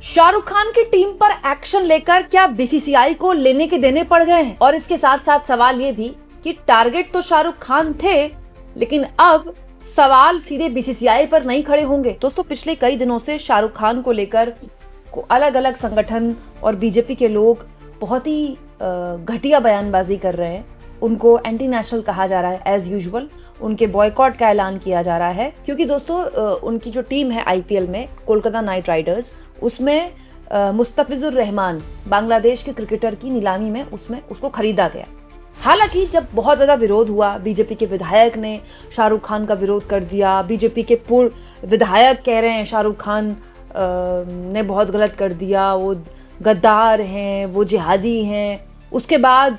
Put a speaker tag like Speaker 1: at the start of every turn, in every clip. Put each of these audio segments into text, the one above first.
Speaker 1: शाहरुख खान की टीम पर एक्शन लेकर क्या बीसीसीआई को लेने के देने पड़ गए हैं? और इसके साथ साथ सवाल ये भी कि टारगेट तो शाहरुख खान थे, लेकिन अब सवाल सीधे बीसीसीआई पर नहीं खड़े होंगे। दोस्तों, पिछले कई दिनों से शाहरुख खान को लेकर अलग अलग संगठन और बीजेपी के लोग बहुत ही घटिया बयानबाजी कर रहे हैं। उनको एंटी नेशनल कहा जा रहा है एज यूजुअल। उनके बॉयकॉट का ऐलान किया जा रहा है क्योंकि दोस्तों उनकी जो टीम है आईपीएल में, कोलकाता नाइट राइडर्स, उसमें मुस्तफिजुर रहमान बांग्लादेश के क्रिकेटर की नीलामी में उसको खरीदा गया। हालांकि जब बहुत ज्यादा विरोध हुआ, बीजेपी के विधायक ने शाहरुख खान का विरोध कर दिया। बीजेपी के पूर्व विधायक कह रहे हैं शाहरुख खान ने बहुत गलत कर दिया, वो गद्दार हैं, वो जिहादी हैं। उसके बाद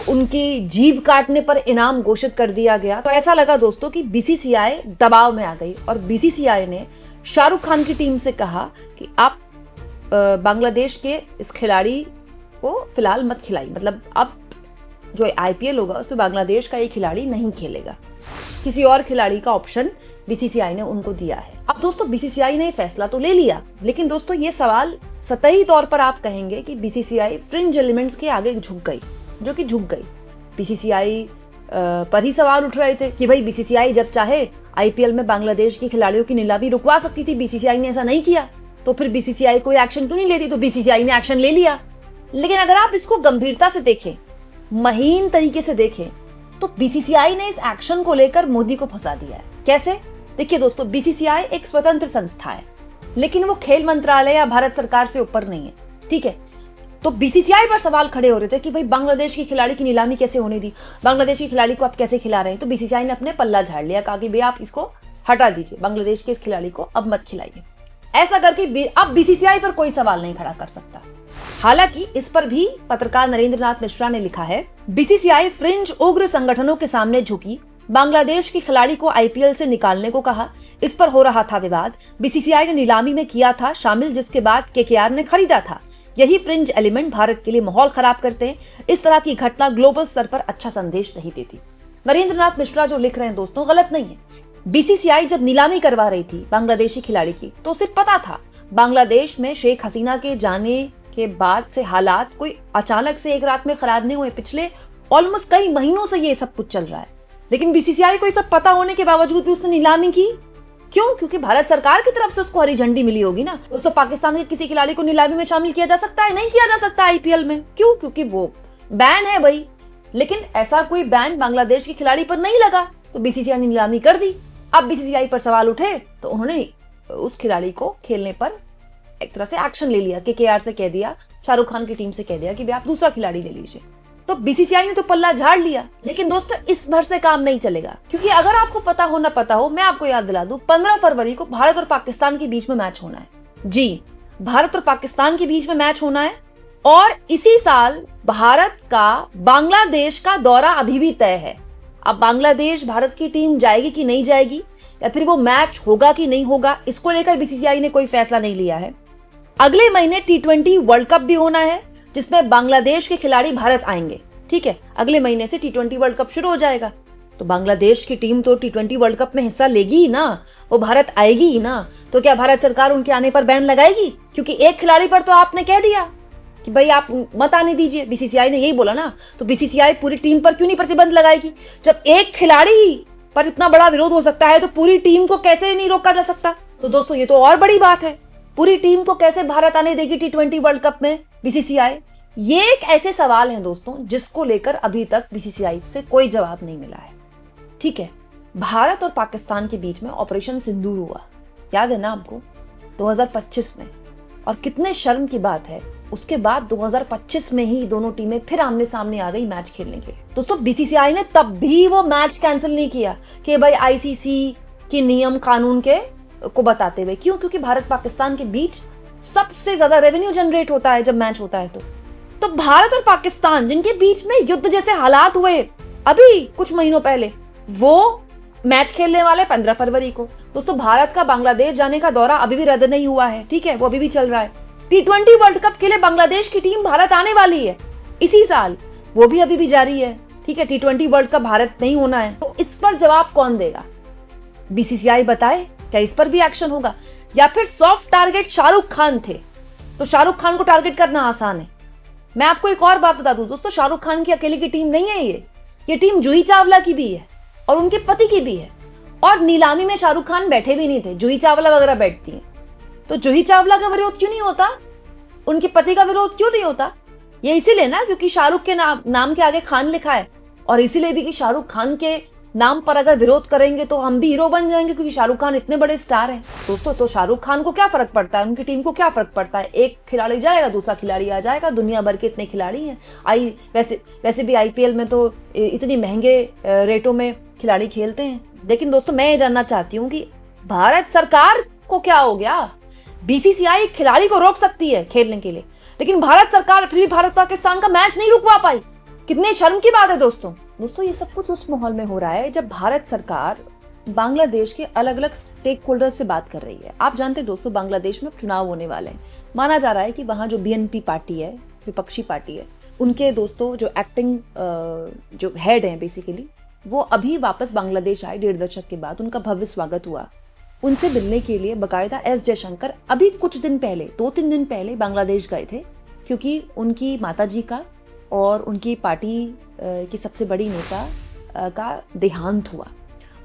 Speaker 1: उनकी जीभ काटने पर इनाम घोषित कर दिया गया। तो ऐसा लगा दोस्तों कि बीसीसीआई दबाव में आ गई और बीसीसीआई ने शाहरुख खान की टीम से कहा कि आप बांग्लादेश के इस खिलाड़ी को फिलहाल मत खिलाई। मतलब अब जो आईपीएल होगा उसमें बांग्लादेश का ये खिलाड़ी नहीं खेलेगा, किसी और खिलाड़ी का ऑप्शन बीसीसीआई ने उनको दिया है। अब दोस्तों बीसीसीआई ने फैसला तो ले लिया, लेकिन दोस्तों ये सवाल सतही तौर पर आप कहेंगे कि बीसीसीआई फ्रिंज एलिमेंट्स के आगे झुक गई, जो कि झुक गई। बीसीसीआई पर ही सवाल उठ रहे थे कि भाई बीसीसीआई जब चाहे आईपीएल में बांग्लादेश के खिलाड़ियों की नीलामी रुकवा सकती थी। बीसीसीआई ने ऐसा नहीं किया, तो फिर बीसीसीआई कोई एक्शन क्यों नहीं लेती? तो बीसीसीआई ने एक्शन ले लिया। लेकिन अगर आप इसको गंभीरता से देखें, महीन तरीके से देखें, तो बीसीसीआई ने इस एक्शन को लेकर मोदी को फंसा दिया है। कैसे? देखिए दोस्तों, बीसीसीआई एक स्वतंत्र संस्था है, लेकिन वो खेल मंत्रालय या भारत सरकार से ऊपर नहीं है, ठीक है? तो बीसीसीआई पर सवाल खड़े हो रहे थे कि भाई बांग्लादेश की खिलाड़ी की नीलामी कैसे होने दी, बांग्लादेश की खिलाड़ी को आप कैसे खिला रहे हैं। तो बीसीसीआई ने अपने पल्ला झाड़ लिया, कहा कि भाई आप इसको हटा दीजिए, बांग्लादेश के इस खिलाड़ी को अब मत खिलाइए। ऐसा करके अब बीसीसीआई पर कोई सवाल नहीं खड़ा कर सकता। हालांकि इस पर भी पत्रकार नरेंद्र नाथ मिश्रा ने लिखा है, बीसीसीआई फ्रिंज उग्र संगठनों के सामने झुकी, बांग्लादेश की खिलाड़ी को आईपीएल से निकालने को कहा। इस पर हो रहा था विवाद। बीसीसीआई ने नीलामी में किया था शामिल, जिसके बाद केकेआर ने खरीदा था। यही फ्रिंज एलिमेंट भारत के लिए माहौल खराब करते हैं। इस तरह की घटना ग्लोबल स्तर पर अच्छा संदेश नहीं देती। नरेंद्र नाथ मिश्रा जो लिख रहे हैं दोस्तों, गलत नहीं है। बीसीसीआई जब नीलामी करवा रही थी बांग्लादेशी खिलाड़ी की, तो उसे पता था बांग्लादेश में शेख हसीना के जाने के बाद से हालात कोई अचानक से एक रात में खराब नहीं हुए। पिछले ऑलमोस्ट कई महीनों से ये सब कुछ चल रहा है, लेकिन बीसीसीआई को ये सब पता होने के बावजूद भी उसने नीलामी की। क्यों? क्योंकि भारत सरकार की तरफ से उसको हरी झंडी मिली होगी ना। दोस्तों, पाकिस्तान के किसी खिलाड़ी को नीलामी में शामिल किया जा सकता है? नहीं किया जा सकता आईपीएल में। क्यों? क्योंकि वो बैन है भाई। लेकिन ऐसा कोई बैन बांग्लादेश के खिलाड़ी पर नहीं लगा, तो बीसीसीआई ने नीलामी कर दी। अब बीसीसीआई पर सवाल उठे तो उन्होंने उस खिलाड़ी को खेलने पर एक तरह से एक्शन ले लिया। केकेआर से कह दिया, शाहरुख खान की टीम से कह दिया कि आप दूसरा खिलाड़ी ले लीजिए। तो बीसीसीआई ने तो पल्ला झाड़ लिया। लेकिन दोस्तों, इस भर से काम नहीं चलेगा, क्योंकि अगर आपको पता हो ना पता हो, मैं आपको याद दिला दूं, 15 फरवरी को भारत और पाकिस्तान के बीच में मैच होना है। जी, भारत और पाकिस्तान के बीच में मैच होना है। और इसी साल भारत का बांग्लादेश का दौरा अभी भी तय है। अब बांग्लादेश भारत की टीम जाएगी कि नहीं जाएगी, या फिर वो मैच होगा कि नहीं होगा, इसको लेकर बीसीसीआई ने कोई फैसला नहीं लिया है। अगले महीने T20 वर्ल्ड कप भी होना है, जिसमें बांग्लादेश के खिलाड़ी भारत आएंगे। ठीक है, अगले महीने से T20 वर्ल्ड कप शुरू हो जाएगा। तो बांग्लादेश की टीम तो T20 वर्ल्ड कप में हिस्सा लेगी ही ना, वो भारत आएगी ही ना। तो क्या भारत सरकार उनके आने पर बैन लगाएगी? क्योंकि एक खिलाड़ी पर तो आपने कह दिया कि भाई आप मत आने दीजिए, बीसीसीआई ने यही बोला ना। तो बीसीसीआई पूरी टीम पर क्यों नहीं प्रतिबंध लगाएगी? जब एक खिलाड़ी पर इतना बड़ा विरोध हो सकता है, तो पूरी टीम को कैसे नहीं रोका जा सकता? तो दोस्तों, ये तो और बड़ी बात है। पूरी टीम को कैसे भारत आने देगी T20 वर्ल्ड कप में बीसीसीआई? ये एक ऐसे सवाल हैं दोस्तों, जिसको लेकर अभी तक बीसीसीआई से कोई जवाब नहीं मिला है। ठीक है, भारत और पाकिस्तान के बीच में ऑपरेशन सिंदूर हुआ, याद है ना आपको, 2025 में। और कितने शर्म की बात है, उसके बाद 2025 में ही दोनों टीमें फिर आमने सामने आ गई मैच खेलने के लिए। दोस्तों, बीसीसीआई ने तब भी वो मैच कैंसिल नहीं किया कि भाई आईसीसी के नियम कानून के को बताते हुए। क्यों? क्योंकि भारत पाकिस्तान के बीच सबसे ज्यादा रेवेन्यू जनरेट होता है जब मैच होता है। तो भारत और पाकिस्तान, जिनके बीच में युद्ध जैसे हालात हुए अभी कुछ महीनों पहले, वो मैच खेलने वाले 15 फरवरी को। दोस्तों, भारत का बांग्लादेश जाने का दौरा अभी भी रद्द नहीं हुआ है। ठीक है, वो अभी भी चल रहा है। T20 वर्ल्ड कप के लिए बांग्लादेश की टीम भारत आने वाली है इसी साल, वो भी अभी भी जारी है। ठीक है, T20 वर्ल्ड कप भारत में ही होना है। तो इस पर जवाब कौन देगा? बीसीसीआई बताए, क्या इस पर भी एक्शन होगा? या फिर सॉफ्ट टारगेट शाहरुख खान थे, तो शाहरुख खान को टारगेट करना आसान है। मैं आपको एक और बात बता दूं दोस्तों, शाहरुख खान की अकेले की टीम नहीं है ये टीम जूही चावला की भी है और उनके पति की भी है। और नीलामी में शाहरुख खान बैठे भी नहीं थे, जूही चावला वगैरह बैठती हैं। तो जूही चावला का विरोध क्यों नहीं होता, उनके पति का विरोध क्यों नहीं होता? ये इसीलिए ना क्योंकि शाहरुख के नाम के आगे खान लिखा है, और इसीलिए भी कि शाहरुख खान के नाम पर अगर विरोध करेंगे तो हम भी हीरो बन जाएंगे, क्योंकि शाहरुख खान इतने बड़े स्टार हैं दोस्तों। तो शाहरुख खान को क्या फर्क पड़ता है, उनकी टीम को क्या फर्क पड़ता है? एक खिलाड़ी जाएगा, दूसरा खिलाड़ी आ जाएगा, दुनिया भर के इतने खिलाड़ी हैं। वैसे भी आईपीएल में तो इतनी महंगे रेटों में खिलाड़ी खेलते हैं। लेकिन दोस्तों मैं ये जानना चाहती हूँ कि भारत सरकार को क्या हो गया? बीसीसीआई खिलाड़ी को रोक सकती है खेलने के लिए, लेकिन भारत सरकार फिर भी भारत पाकिस्तान का मैच नहीं रुकवा पाई। कितने शर्म की बात है दोस्तों। ये सब कुछ उस माहौल में हो रहा है जब भारत सरकार बांग्लादेश के अलग अलग स्टेक होल्डर से बात कर रही है। आप जानते हैं दोस्तों, बांग्लादेश में चुनाव होने वाले हैं। माना जा रहा है कि वहां जो बीएनपी पार्टी है, विपक्षी पार्टी है, उनके दोस्तों जो एक्टिंग जो हेड हैं बेसिकली, वो अभी वापस बांग्लादेश आए 1.5 दशक के बाद। उनका भव्य स्वागत हुआ। उनसे मिलने के लिए बकायदा एस जयशंकर अभी कुछ दिन पहले, 2-3 दिन पहले बांग्लादेश गए थे, क्योंकि उनकी माताजी का और उनकी पार्टी की सबसे बड़ी नेता का देहांत हुआ।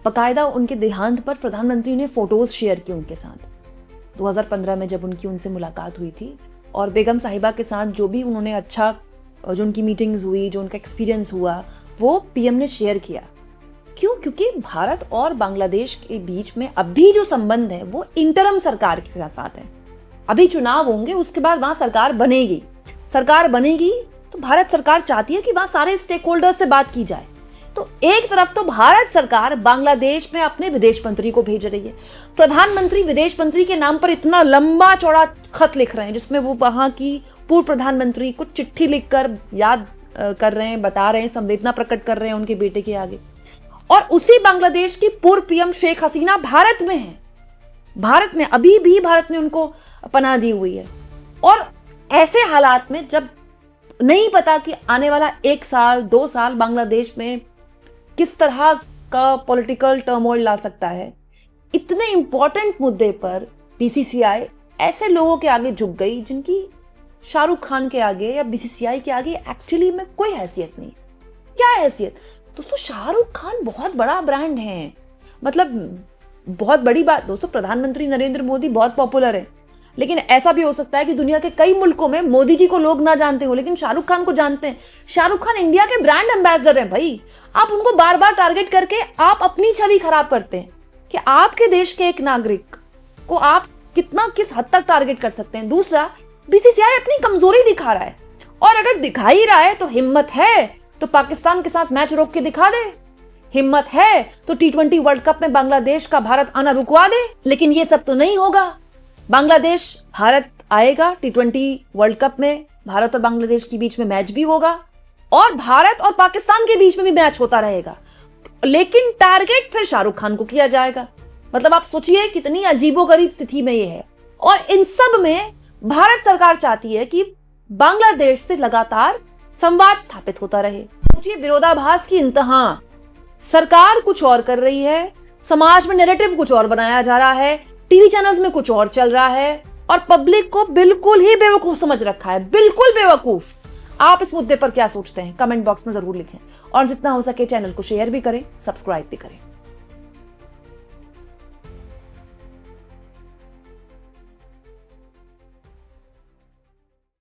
Speaker 1: बकायदा उनके देहांत पर प्रधानमंत्री ने फोटोज शेयर की उनके साथ। 2015 में जब उनसे मुलाकात हुई थी, और बेगम साहिबा के साथ जो भी उन्होंने अच्छा, जो उनकी मीटिंग्स हुई, जो उनका एक्सपीरियंस हुआ, वो पीएम ने शेयर किया। क्यों? क्योंकि भारत और बांग्लादेश के बीच में अभी जो संबंध है वो इंटरम सरकार के साथ है। अभी चुनाव होंगे, उसके बाद वहां सरकार बनेगी तो भारत सरकार चाहती है कि वहां सारे स्टेक होल्डर से बात की जाए। तो एक तरफ तो भारत सरकार बांग्लादेश में अपने विदेश मंत्री को भेज रही है। प्रधानमंत्री विदेश मंत्री के नाम पर इतना लंबा चौड़ा खत लिख रहे हैं, जिसमें वो वहां की पूर्व प्रधानमंत्री को चिट्ठी लिखकर याद कर रहे हैं, बता रहे हैं, संवेदना प्रकट कर रहे हैं उनके बेटे के आगे। और उसी बांग्लादेश की पूर्व पीएम शेख हसीना भारत में है। भारत में अभी भी भारत ने उनको पनाह दी हुई है। और ऐसे हालात में जब नहीं पता कि आने वाला 1 साल 2 साल बांग्लादेश में किस तरह का पॉलिटिकल टर्मोइल ला सकता है, इतने इंपॉर्टेंट मुद्दे पर बीसीसीआई ऐसे लोगों के आगे झुक गई जिनकी शाहरुख खान के आगे या बीसीसीआई के आगे एक्चुअली में कोई हैसियत नहीं। क्या हैसियत दोस्तों? शाहरुख खान बहुत बड़ा ब्रांड है, मतलब बहुत बड़ी बात दोस्तों। प्रधानमंत्री नरेंद्र मोदी बहुत पॉपुलर है, लेकिन ऐसा भी हो सकता है कि दुनिया के कई मुल्कों में मोदी जी को लोग ना जानते हो, लेकिन शाहरुख खान को जानते हैं। शाहरुख खान इंडिया के ब्रांड एम्बेसडर हैं भाई। आप उनको बार बार टारगेट करके आप अपनी छवि खराब करते हैं कि आपके देश के एक नागरिक को आप किस हद तक टारगेट कर सकते हैं। दूसरा, बीसीसीआई अपनी कमजोरी दिखा रहा है, और अगर दिखा ही रहा है तो हिम्मत है तो पाकिस्तान के साथ मैच रोक के दिखा दे। हिम्मत है तो T20 वर्ल्ड कप में बांग्लादेश का भारत आना रुकवा दे। लेकिन ये सब तो नहीं होगा। बांग्लादेश भारत आएगा, T20 वर्ल्ड कप में भारत और बांग्लादेश के बीच में मैच भी होगा, और भारत और पाकिस्तान के बीच में भी मैच होता रहेगा, लेकिन टारगेट फिर शाहरुख खान को किया जाएगा। मतलब आप सोचिए कितनी अजीबोगरीब स्थिति में ये है। और इन सब में भारत सरकार चाहती है कि बांग्लादेश से लगातार संवाद स्थापित होता रहे। सोचिए विरोधाभास की इंतहा। सरकार कुछ और कर रही है, समाज में नैरेटिव कुछ और बनाया जा रहा है, टीवी चैनल्स में कुछ और चल रहा है, और पब्लिक को बिल्कुल ही बेवकूफ समझ रखा है, बिल्कुल बेवकूफ। आप इस मुद्दे पर क्या सोचते हैं? कमेंट बॉक्स में जरूर लिखें, और जितना हो सके चैनल को शेयर भी करें, सब्सक्राइब भी करें।